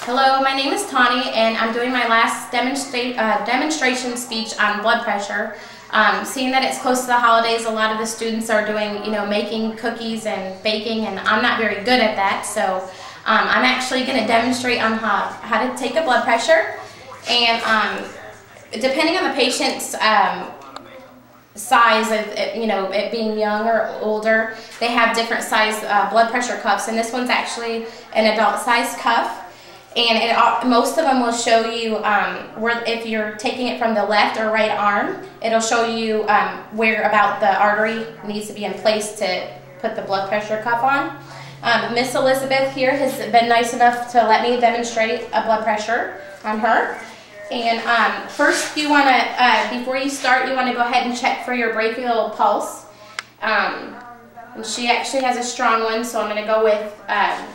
Hello, my name is Tawny, and I'm doing my last demonstration speech on blood pressure. Seeing that it's close to the holidays, a lot of the students are doing, making cookies and baking, and I'm not very good at that. So I'm actually going to demonstrate on how to take a blood pressure. And depending on the patient's size of it being young or older, they have different size blood pressure cuffs, and this one's actually an adult size cuff. And most of them will show you where, if you're taking it from the left or right arm, it'll show you where about the artery needs to be in place to put the blood pressure cuff on. Miss Elizabeth here has been nice enough to let me demonstrate a blood pressure on her. And first, you want to, before you start, you want to go ahead and check for your brachial pulse. And she actually has a strong one, so I'm going to go with,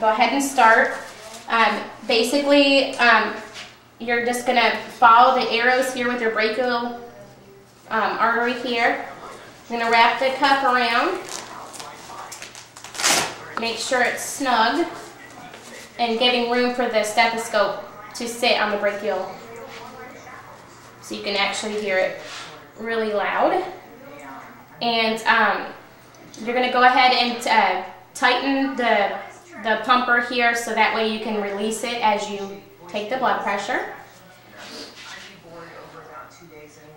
go ahead and start. Basically, you're just going to follow the arrows here with your brachial artery here. You're going to wrap the cuff around. Make sure it's snug and giving room for the stethoscope to sit on the brachial, so you can actually hear it really loud. And you're going to go ahead and tighten the pumper here, so that way you can release it as you take the blood pressure.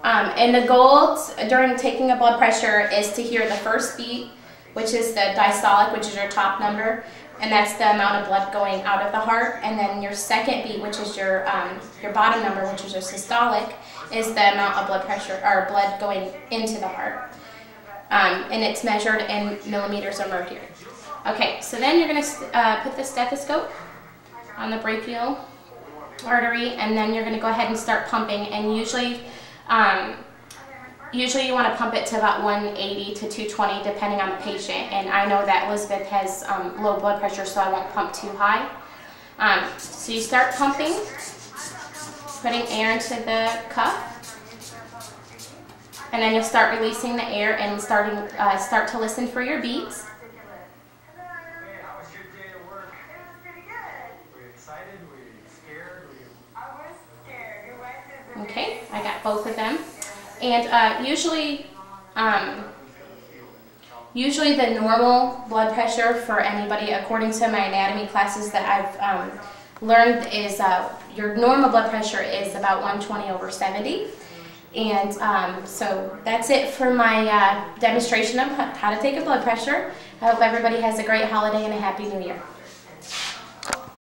And the goal during taking a blood pressure is to hear the first beat, which is the diastolic, which is your top number, and that's the amount of blood going out of the heart. And then your second beat, which is your bottom number, which is your systolic, is the amount of blood pressure or blood going into the heart. And it's measured in millimeters of mercury. Okay, so then you're going to put the stethoscope on the brachial artery, and then you're going to go ahead and start pumping. And usually you want to pump it to about 180 to 220 depending on the patient. And I know that Elizabeth has low blood pressure, so I won't pump too high. So you start pumping, putting air into the cuff, and then you'll start releasing the air and start to listen for your beats. Okay, I got both of them. And usually the normal blood pressure for anybody, according to my anatomy classes that I've learned, is your normal blood pressure is about 120/70. And so that's it for my demonstration of how to take a blood pressure. I hope everybody has a great holiday and a Happy New Year.